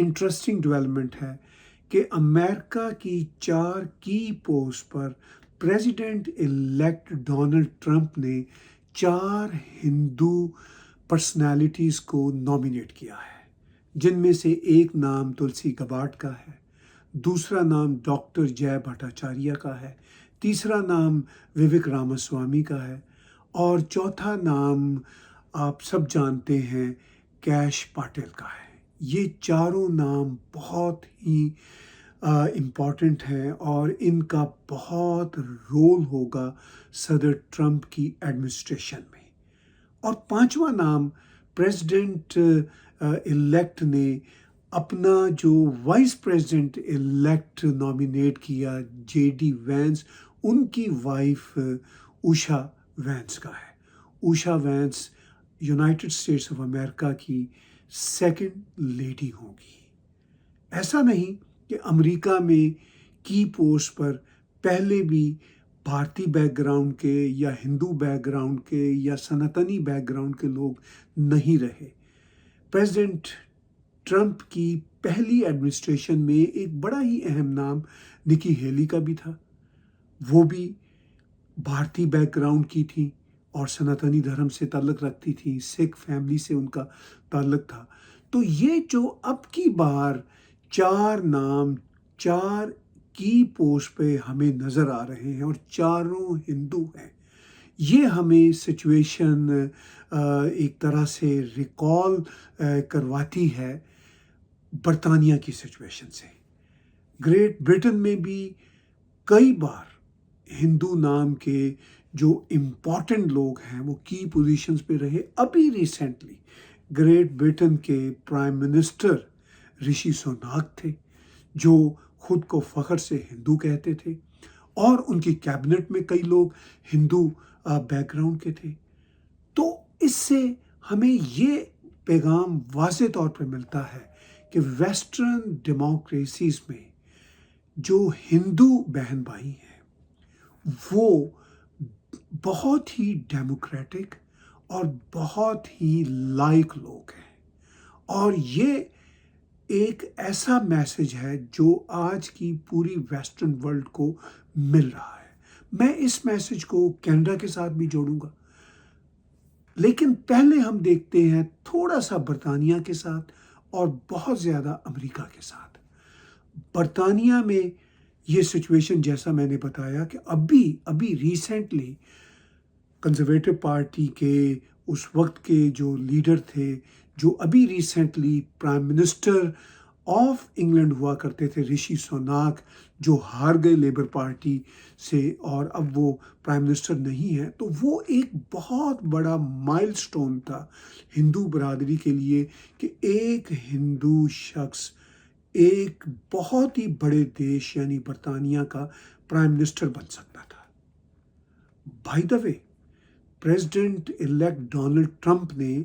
Interesting development ہے کہ امریکہ کی 4 کی پوسٹ پر پریزیڈنٹ الیکٹ ڈونلڈ ٹرمپ نے 4 ہندو پرسنالٹیز کو نامینیٹ کیا ہے، جن میں سے ایک نام تلسی گباٹ کا ہے، دوسرا نام ڈاکٹر جے بھٹاچاریہ کا ہے، تیسرا نام وویک راماسوامی کا ہے، اور چوتھا نام آپ سب جانتے ہیں کیش پاٹل کا ہے۔ یہ چاروں نام بہت ہی امپورٹنٹ ہیں اور ان کا بہت رول ہوگا صدر ٹرمپ کی ایڈمنسٹریشن میں۔ اور 5واں نام پریزیڈنٹ الیکٹ نے اپنا جو وائس پریزیڈنٹ الیکٹ نامینیٹ کیا جے ڈی وینس، ان کی وائف اوشا وینس کا ہے۔ Usha Vance United States of America کی 2nd لیڈی ہوگی۔ ایسا نہیں کہ امریکہ میں کی پوسٹ پر پہلے بھی بھارتی بیک گراؤنڈ کے یا ہندو بیک گراؤنڈ کے یا سناتنی بیک گراؤنڈ کے لوگ نہیں رہے۔ پریزیڈنٹ ٹرمپ کی پہلی ایڈمنسٹریشن میں ایک بڑا ہی اہم نام نکی ہیلی کا بھی تھا۔ وہ بھی بھارتی بیک گراؤنڈ کی تھی اور سناتنی دھرم سے تعلق رکھتی تھی، سکھ فیملی سے ان کا تعلق تھا۔ تو یہ جو اب کی بار 4 نام 4 کی پوسٹ پہ ہمیں نظر آ رہے ہیں اور چاروں ہندو ہیں، یہ ہمیں سچویشن ایک طرح سے ریکال کرواتی ہے برطانیہ کی سچویشن سے۔ گریٹ برٹن میں بھی کئی بار ہندو نام کے جو امپورٹنٹ لوگ ہیں وہ کی پوزیشنز پہ رہے۔ ابھی ریسنٹلی گریٹ برٹن کے پرائم منسٹر رشی سوناک تھے، جو خود کو فخر سے ہندو کہتے تھے، اور ان کی کیبنٹ میں کئی لوگ ہندو بیک گراؤنڈ کے تھے۔ تو اس سے ہمیں یہ پیغام واضح طور پر ملتا ہے کہ ویسٹرن ڈیموکریسیز میں جو ہندو بہن بھائی ہیں وہ بہت ہی ڈیموکریٹک اور بہت ہی لائق لوگ ہیں، اور یہ ایک ایسا میسج ہے جو آج کی پوری ویسٹرن ورلڈ کو مل رہا ہے۔ میں اس میسج کو کینیڈا کے ساتھ بھی جوڑوں گا، لیکن پہلے ہم دیکھتے ہیں تھوڑا سا برطانیہ کے ساتھ اور بہت زیادہ امریکہ کے ساتھ۔ برطانیہ میں یہ سچویشن جیسا میں نے بتایا کہ ابھی ریسنٹلی کنزرویٹو پارٹی کے اس وقت کے جو لیڈر تھے، جو ابھی recently prime minister of England ہوا کرتے تھے، رشی سوناک، جو ہار گئے لیبر پارٹی سے اور اب وہ پرائم منسٹر نہیں ہے، تو وہ ایک بہت بڑا مائل سٹون تھا ہندو برادری کے لیے کہ ایک ہندو شخص ایک بہت ہی بڑے دیش یعنی برطانیہ کا پرائم منسٹر بن سکتا تھا۔ By the way, president elect Donald Trump نے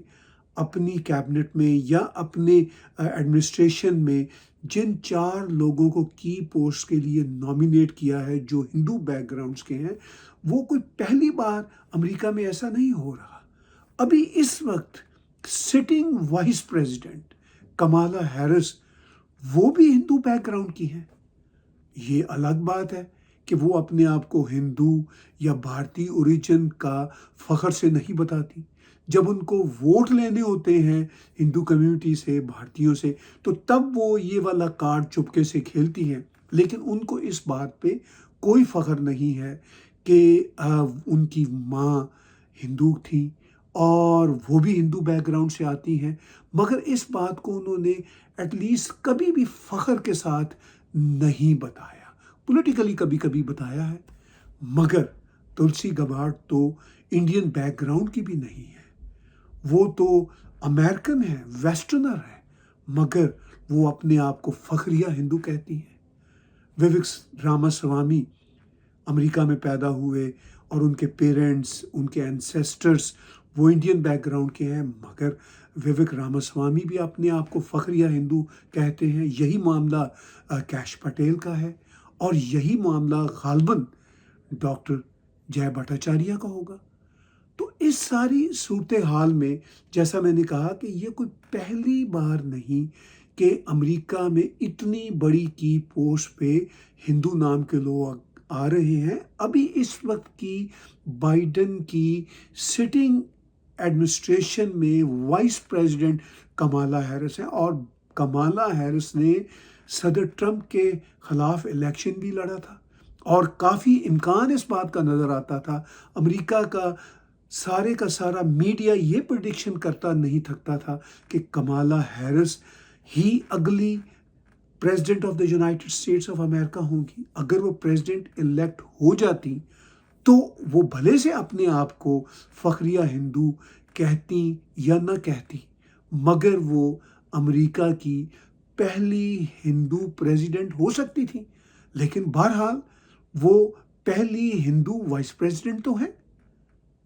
اپنی کیبنٹ میں یا اپنے ایڈمنسٹریشن میں جن 4 لوگوں کو کی پوسٹ کے لیے نامینیٹ کیا ہے جو ہندو بیک گراؤنڈز کے ہیں، وہ کوئی پہلی بار امریکہ میں ایسا نہیں ہو رہا۔ ابھی اس وقت sitting vice president Kamala Harris وہ بھی ہندو بیک گراؤنڈ کی ہیں۔ یہ الگ بات ہے کہ وہ اپنے آپ کو ہندو یا بھارتی اوریجن کا فخر سے نہیں بتاتی۔ جب ان کو ووٹ لینے ہوتے ہیں ہندو کمیونٹی سے، بھارتیوں سے، تو تب وہ یہ والا کارڈ چپکے سے کھیلتی ہیں، لیکن ان کو اس بات پہ کوئی فخر نہیں ہے کہ ان کی ماں ہندو تھی اور وہ بھی ہندو بیک گراؤنڈ سے آتی ہیں، مگر اس بات کو انہوں نے ایٹ لیسٹ کبھی بھی فخر کے ساتھ نہیں بتایا۔ پولیٹیکلی کبھی کبھی بتایا ہے، مگر تلسی گباٹ تو انڈین بیک گراؤنڈ کی بھی نہیں ہے، وہ تو امریکن ہے، ویسٹرنر ہے، مگر وہ اپنے آپ کو فخریہ ہندو کہتی ہیں۔ وویک راماسوامی امریکہ میں پیدا ہوئے اور ان کے پیرنٹس، ان کے اینسیسٹرز وہ انڈین بیک گراؤنڈ کے ہیں، مگر وویک راماسوامی بھی اپنے آپ کو فخریہ ہندو کہتے ہیں۔ یہی معاملہ کیش پٹیل کا ہے، اور یہی معاملہ غالباً ڈاکٹر جے بھٹاچاریہ کا ہوگا۔ تو اس ساری صورتحال میں جیسا میں نے کہا کہ یہ کوئی پہلی بار نہیں کہ امریکہ میں اتنی بڑی کی پوسٹ پہ ہندو نام کے لوگ آ رہے ہیں. ابھی اس وقت کی بائیڈن کی سٹنگ ایڈمنسٹریشن میں وائس پریزیڈنٹ کمالا ہیرس ہیں، اور کمالا ہیرس نے صدر ٹرمپ کے خلاف الیکشن بھی لڑا تھا، اور کافی امکان اس بات کا نظر آتا تھا. امریکہ کا سارا میڈیا یہ پریڈکشن کرتا نہیں تھکتا تھا کہ کمالا ہیرس ہی اگلی president of the United States of امریکہ ہوں گی. اگر وہ پریزیڈنٹ الیکٹ ہو جاتی تو وہ بھلے سے اپنے آپ کو فخریہ ہندو کہتی یا نہ کہتی، مگر وہ امریکہ کی پہلی ہندو پریزیڈنٹ ہو سکتی تھی. لیکن بہرحال وہ پہلی ہندو وائس پریزیڈنٹ تو ہے،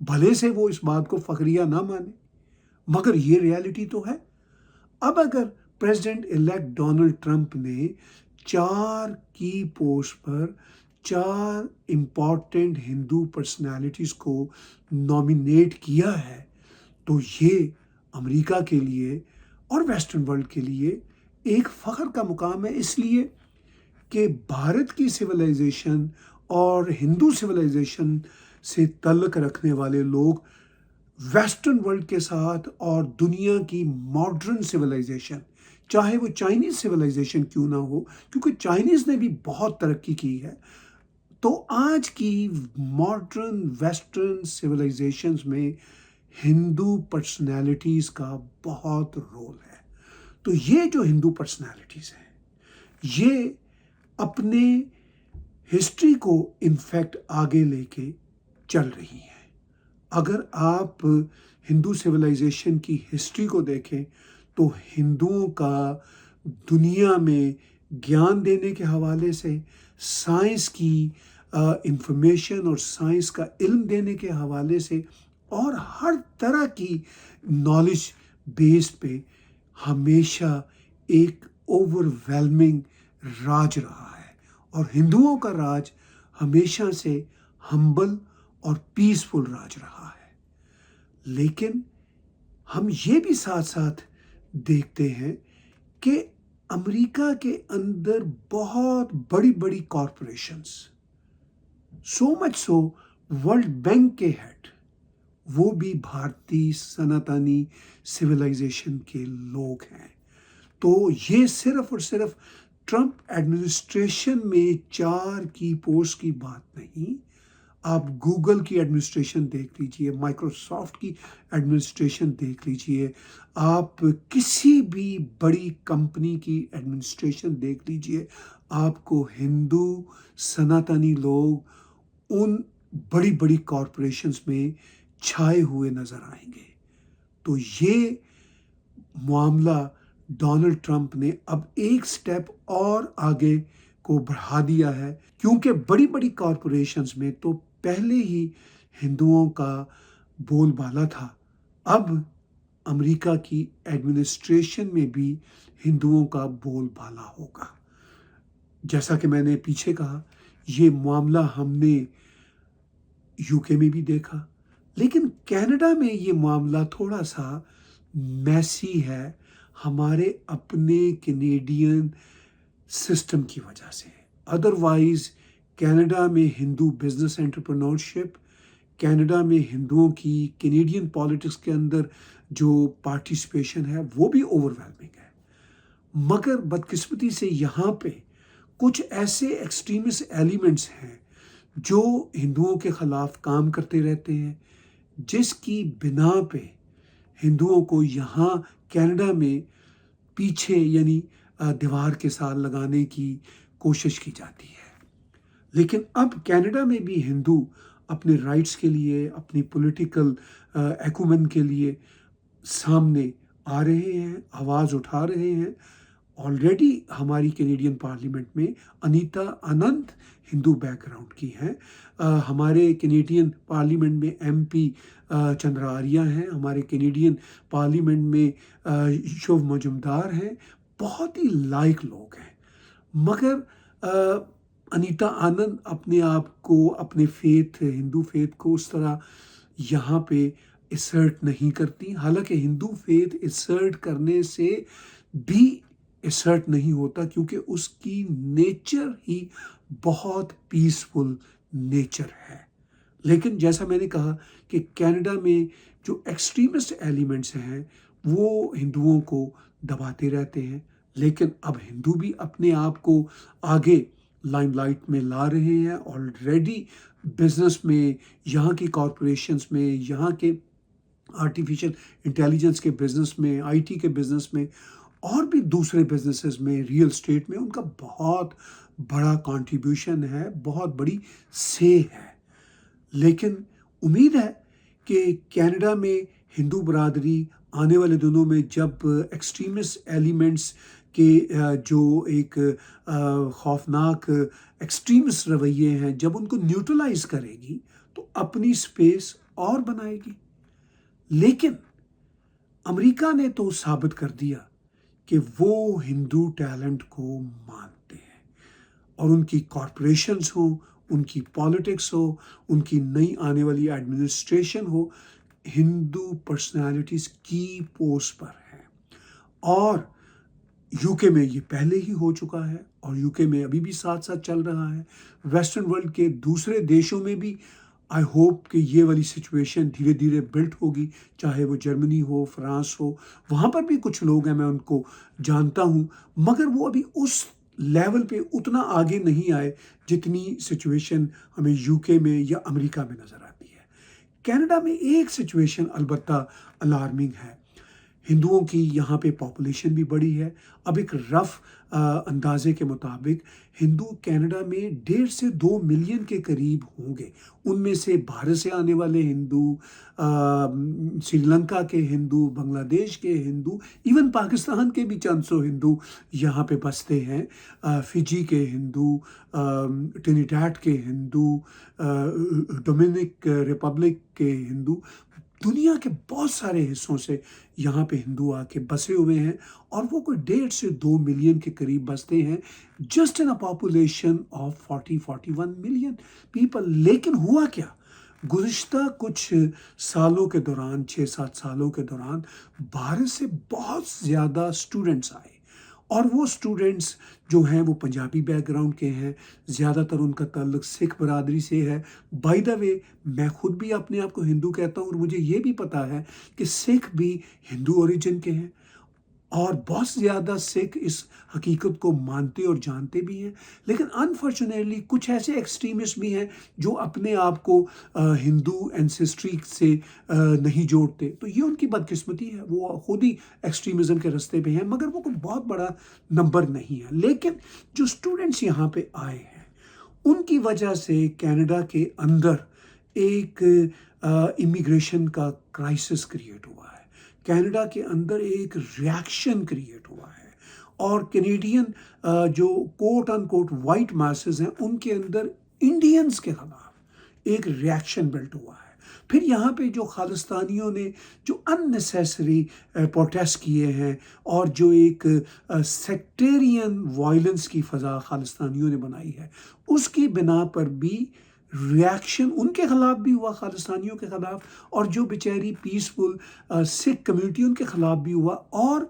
بھلے سے وہ اس بات کو فخریہ نہ مانے، مگر یہ ریالٹی تو ہے. اب اگر پریزیڈنٹ الیکٹ ڈونلڈ ٹرمپ نے 4 کی پوسٹ پر 4 امپورٹنٹ ہندو پرسنالٹیز کو نامینیٹ کیا ہے تو یہ امریکہ کے لیے اور ویسٹرن ورلڈ کے لیے ایک فخر کا مقام ہے، اس لیے کہ بھارت کی سویلائزیشن اور ہندو سویلائزیشن سے تعلق رکھنے والے لوگ ویسٹرن ورلڈ کے ساتھ اور دنیا کی ماڈرن سویلائزیشن، چاہے وہ چائنیز سویلائزیشن کیوں نہ ہو، کیونکہ چائنیز نے بھی بہت ترقی کی ہے، تو آج کی ماڈرن ویسٹرن سویلائزیشنز میں ہندو پرسنالٹیز کا بہت رول ہے. تو یہ جو ہندو پرسنالٹیز ہیں یہ اپنے ہسٹری کو انفیکٹ آگے لے کے چل رہی ہیں. اگر آپ ہندو سویلائزیشن کی ہسٹری کو دیکھیں تو ہندوؤں کا دنیا میں گیان دینے کے حوالے سے، سائنس کی انفارمیشن اور سائنس کا علم دینے کے حوالے سے، اور ہر طرح کی نالج بیس پہ ہمیشہ ایک اوور ویلمنگ راج رہا ہے. اور ہندوؤں کا راج ہمیشہ سے ہمبل اور پیسفل راج رہا ہے. لیکن ہم یہ بھی ساتھ ساتھ دیکھتے ہیں کہ امریکہ کے اندر بہت بڑی بڑی کارپوریشنز، سو مچ سو ورلڈ بینک کے ہیڈ وہ بھی بھارتی سناتانی سویلائزیشن کے لوگ ہیں. تو یہ صرف اور صرف ٹرمپ ایڈمنسٹریشن میں 4 کی پوسٹ کی بات نہیں. آپ گوگل کی ایڈمنسٹریشن دیکھ لیجئے، مائکروسافٹ کی ایڈمنسٹریشن دیکھ لیجئے، آپ کسی بھی بڑی کمپنی کی ایڈمنسٹریشن دیکھ لیجئے، آپ کو ہندو سناتانی لوگ ان بڑی بڑی کارپوریشنز میں چھائے ہوئے نظر آئیں گے. تو یہ معاملہ ڈونلڈ ٹرمپ نے اب ایک سٹیپ اور آگے کو بڑھا دیا ہے، کیونکہ بڑی بڑی کارپوریشنز میں تو پہلے ہی ہندوؤں کا بول بالا تھا. اب امریکہ کی ایڈمنسٹریشن میں بھی ہندوؤں کا بول بالا ہوگا. جیسا کہ میں نے پیچھے کہا، یہ معاملہ ہم نے یو کے میں بھی دیکھا، لیکن کینیڈا میں یہ معاملہ تھوڑا سا میسی ہے ہمارے اپنے کینیڈین سسٹم کی وجہ سے. ادروائز کینیڈا میں ہندو بزنس انٹرپرنورشپ، کینیڈا میں ہندوؤں کی کینیڈین پالیٹکس کے اندر جو پارٹیسپیشن ہے وہ بھی اوور ویلمنگ ہے. مگر بدقسمتی سے یہاں پہ کچھ ایسے ایکسٹریمسٹ ایلیمنٹس ہیں جو ہندوؤں کے خلاف کام کرتے رہتے ہیں، جس کی بنا پہ ہندوؤں کو یہاں کینیڈا میں پیچھے یعنی دیوار کے ساتھ لگانے کی کوشش کی جاتی ہے. لیکن اب کینیڈا میں بھی ہندو اپنے رائٹس کے لیے، اپنی پولیٹیکل ایکومن کے لیے سامنے آ رہے ہیں، آواز اٹھا رہے ہیں. آلریڈی ہماری کینیڈین پارلیمنٹ میں انیتا آنند ہندو بیک گراؤنڈ کی ہیں. ہمارے کینیڈین پارلیمنٹ میں ایم پی چندرا آریہ ہیں، ہمارے کینیڈین پارلیمنٹ میں شیو مجمدار ہیں، بہت ہی لائق لوگ ہیں. مگر انیتا آنند اپنے آپ کو، اپنے ہندو فیتھ کو اس طرح یہاں پہ اسرٹ نہیں کرتی. حالانکہ ہندو فیتھ اسرٹ کرنے سے بھی اسرٹ نہیں ہوتا، کیونکہ اس کی نیچر ہی بہت پیسفل نیچر ہے۔ لیکن جیسا میں نے کہا کہ کینیڈا میں جو ایکسٹریمسٹ ایلیمنٹس ہیں وہ ہندوؤں کو دباتے رہتے ہیں، لیکن اب ہندو بھی اپنے آپ کو آگے لائم لائٹ میں لا رہے ہیں۔ آلریڈی بزنس میں، یہاں کی کارپوریشنز میں، یہاں کے آرٹیفیشل انٹیلیجنس کے بزنس میں، آئی ٹی کے بزنس میں، اور بھی دوسرے بزنسز میں، ریئل اسٹیٹ میں ان کا بہت بڑا کنٹریبیوشن ہے، بہت بڑی سے ہے۔ لیکن امید ہے کہ کینیڈا میں ہندو برادری آنے والے دنوں میں جب ایکسٹریمسٹ ایلیمنٹس کے جو ایک خوفناک ایکسٹریمسٹ رویے ہیں، جب ان کو نیوٹرلائز کرے گی تو اپنی سپیس اور بنائے گی۔ لیکن امریکہ نے تو ثابت کر دیا کہ وہ ہندو ٹیلنٹ کو مانتے ہیں، اور ان کی کارپوریشنز ہوں، ان کی پالیٹکس ہو، ان کی نئی آنے والی ایڈمنسٹریشن ہو، ہندو پرسنالٹیز کی پوسٹ پر ہیں۔ اور یو کے میں یہ پہلے ہی ہو چکا ہے، اور یو کے میں ابھی بھی ساتھ ساتھ چل رہا ہے۔ ویسٹرن ورلڈ کے دوسرے دیشوں میں بھی آئی ہوپ کہ یہ والی سچویشن دھیرے دھیرے بلٹ ہوگی، چاہے وہ جرمنی ہو، فرانس ہو، وہاں پر بھی کچھ لوگ ہیں، میں ان کو جانتا ہوں، مگر وہ ابھی اس لیول پہ اتنا آگے نہیں آئے جتنی سچویشن ہمیں یو کے میں یا امریکہ میں نظر آتی ہے۔ کینیڈا میں ایک سچویشن البتہ الارمنگ ہے، ہندوؤں کی یہاں پہ پاپولیشن بھی بڑی ہے۔ اب ایک رف اندازے کے مطابق ہندو کینیڈا میں 1.5 سے 2 ملین کے قریب ہوں گے۔ ان میں سے باہر سے آنے والے ہندو، سری لنکا کے ہندو، بنگلہ دیش کے ہندو، ایون پاکستان کے بھی چند سو ہندو یہاں پہ بستے ہیں، فجی کے ہندو، ٹرینیڈاڈ کے ہندو، ڈومینک ریپبلک کے ہندو، دنیا کے بہت سارے حصوں سے یہاں پہ ہندو آ کے بسے ہوئے ہیں، اور وہ کوئی 1.5 سے 2 ملین کے قریب بستے ہیں، just in a population of 41 million people. لیکن ہوا کیا؟ گزشتہ کچھ سالوں کے دوران، 6-7 سالوں کے دوران، باہر سے بہت زیادہ اسٹوڈنٹس آئے، اور وہ اسٹوڈنٹس جو ہیں وہ پنجابی بیک گراؤنڈ کے ہیں، زیادہ تر ان کا تعلق سکھ برادری سے ہے۔ بائی دا وے، میں خود بھی اپنے آپ کو ہندو کہتا ہوں، اور مجھے یہ بھی پتا ہے کہ سکھ بھی ہندو اوریجن کے ہیں، اور بہت زیادہ سکھ اس حقیقت کو مانتے اور جانتے بھی ہیں۔ لیکن انفارچونیٹلی کچھ ایسے ایکسٹریمسٹ بھی ہیں جو اپنے آپ کو ہندو اینسیسٹری سے نہیں جوڑتے، تو یہ ان کی بدقسمتی ہے، وہ خود ہی ایکسٹریمزم کے راستے پہ ہیں، مگر وہ کوئی بہت بڑا نمبر نہیں ہے۔ لیکن جو اسٹوڈنٹس یہاں پہ آئے ہیں، ان کی وجہ سے کینیڈا کے اندر ایک امیگریشن کا کرائسس کریٹ ہوا ہے، کینیڈا کے اندر ایک ریاکشن کریٹ ہوا ہے، اور کینیڈین جو کوٹ ان کوٹ وائٹ ماسز ہیں، ان کے اندر انڈینز کے خلاف ایک ریاکشن بلٹ ہوا ہے۔ پھر یہاں پہ جو خالستانیوں نے جو اننیسیسری پروٹیسٹ کیے ہیں، اور جو ایک سیکٹیرین وائلنس کی فضا خالستانیوں نے بنائی ہے، اس کی بنا پر بھی ریاکشن ان کے خلاف بھی ہوا، خالستانیوں کے خلاف، اور جو بیچاری پیسفل سکھ کمیونٹی ان کے خلاف بھی ہوا، اور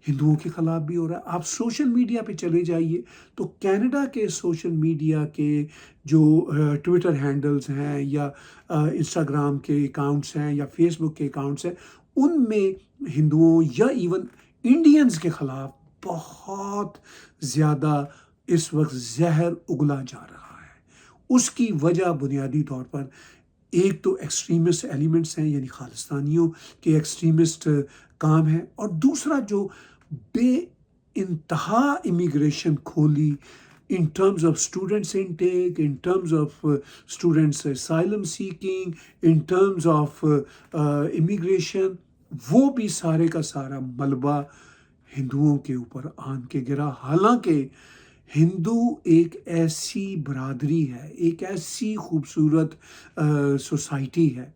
ہندوؤں کے خلاف بھی ہو رہا ہے۔ آپ سوشل میڈیا پہ چلے جائیے تو کینیڈا کے سوشل میڈیا کے جو ٹویٹر ہینڈلز ہیں، یا انسٹاگرام کے اکاؤنٹس ہیں، یا فیس بک کے اکاؤنٹس ہیں، ان میں ہندوؤں یا ایون انڈینز کے خلاف بہت زیادہ اس وقت زہر اگلا جا رہا ہے۔ اس کی وجہ بنیادی طور پر ایک تو ایکسٹریمسٹ ایلیمنٹس ہیں، یعنی خالستانیوں کے ایکسٹریمسٹ کام ہے، اور دوسرا جو بے انتہا امیگریشن کھولی in terms of students intake, in terms of students asylum seeking, in terms of immigration، وہ بھی سارے کا سارا ملبہ ہندوؤں کے اوپر آن کے گرا۔ حالانکہ ہندو ایک ایسی برادری ہے، ایک ایسی خوبصورت سوسائٹی ہے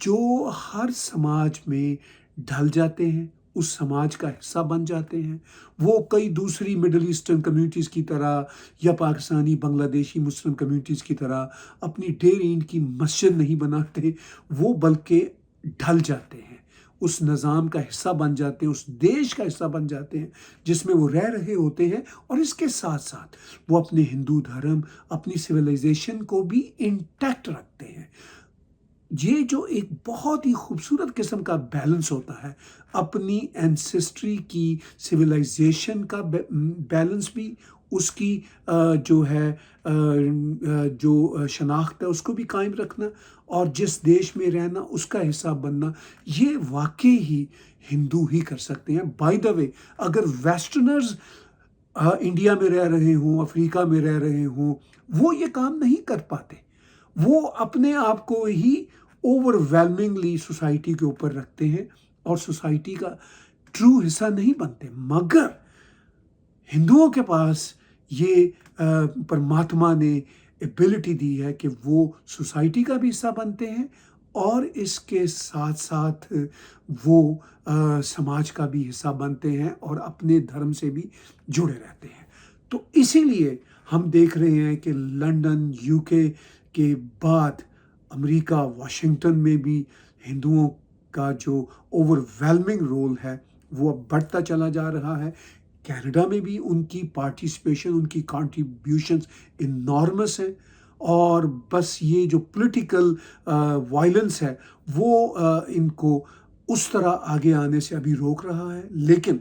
جو ہر سماج میں ڈھل جاتے ہیں، اس سماج کا حصہ بن جاتے ہیں۔ وہ کئی دوسری مڈل ایسٹرن کمیونٹیز کی طرح، یا پاکستانی بنگلہ دیشی مسلم کمیونٹیز کی طرح اپنی ڈیر اینٹ کی مسجد نہیں بناتے، وہ بلکہ ڈھل جاتے ہیں، اس نظام کا حصہ بن جاتے ہیں، اس دیش کا حصہ بن جاتے ہیں جس میں وہ رہ رہے ہوتے ہیں، اور اس کے ساتھ ساتھ وہ اپنے ہندو دھرم، اپنی سویلائزیشن کو بھی انٹیکٹ رکھتے ہیں۔ یہ جو ایک بہت ہی خوبصورت قسم کا بیلنس ہوتا ہے، اپنی اینسسٹری کی سویلائزیشن کا بیلنس بھی، اس کی جو ہے جو شناخت ہے اس کو بھی قائم رکھنا، اور جس دیش میں رہنا اس کا حصہ بننا، یہ واقعی ہی ہندو ہی کر سکتے ہیں۔ بائی دا وے، اگر ویسٹرنرز انڈیا میں رہ رہے ہوں، افریقہ میں رہ رہے ہوں، وہ یہ کام نہیں کر پاتے، وہ اپنے آپ کو ہی اوور ویلمنگلی سوسائٹی کے اوپر رکھتے ہیں اور سوسائٹی کا ٹرو حصہ نہیں بنتے۔ مگر ہندوؤں کے پاس یہ پرماتما نے ایبلٹی دی ہے کہ وہ سوسائٹی کا بھی حصہ بنتے ہیں، اور اس کے ساتھ ساتھ وہ سماج کا بھی حصہ بنتے ہیں اور اپنے دھرم سے بھی جڑے رہتے ہیں۔ تو اسی لیے ہم دیکھ رہے ہیں کہ لنڈن، یو کے بعد امریکہ، واشنگٹن میں بھی ہندوؤں کا جو اوور ویلمنگ رول ہے وہ اب بڑھتا چلا جا رہا ہے۔ کینیڈا میں بھی ان کی پارٹیسپیشن، ان کی کنٹریبیوشنز انارمس ہیں، اور بس یہ جو پولیٹیکل وائلنس ہے وہ ان کو اس طرح آگے آنے سے ابھی روک رہا ہے۔ لیکن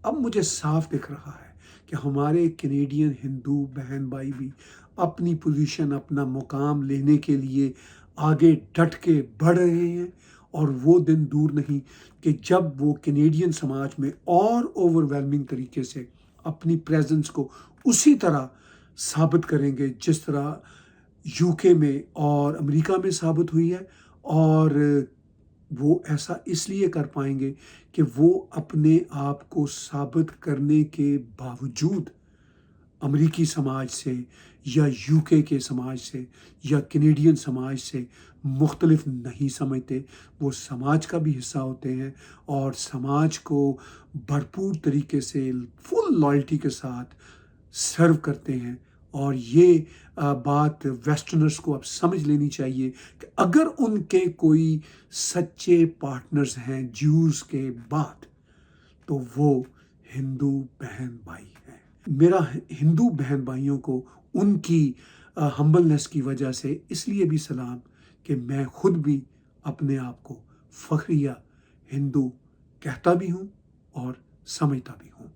اب مجھے صاف دکھ رہا ہے کہ ہمارے کینیڈین ہندو بہن بھائی بھی اپنی پوزیشن، اپنا مقام لینے کے لیے آگے ڈٹ کے بڑھ رہے ہیں، اور وہ دن دور نہیں کہ جب وہ کینیڈین سماج میں اور اوور ویلمنگ طریقے سے اپنی پریزنس کو اسی طرح ثابت کریں گے جس طرح یو کے میں اور امریکہ میں ثابت ہوئی ہے۔ اور وہ ایسا اس لیے کر پائیں گے کہ وہ اپنے آپ کو ثابت کرنے کے باوجود امریکی سماج سے یا یو کے سماج سے یا کینیڈین سماج سے مختلف نہیں سمجھتے۔ وہ سماج کا بھی حصہ ہوتے ہیں اور سماج کو بھرپور طریقے سے فل لائلٹی کے ساتھ سرو کرتے ہیں۔ اور یہ بات ویسٹرنرز کو اب سمجھ لینی چاہیے کہ اگر ان کے کوئی سچے پارٹنرز ہیں جیوز کے بعد، تو وہ ہندو بہن بھائی ہیں۔ میرا ہندو بہن بھائیوں کو ان کی ہمبلنس کی وجہ سے اس لیے بھی سلام کہ میں خود بھی اپنے آپ کو فخریہ ہندو کہتا بھی ہوں اور سمجھتا بھی ہوں۔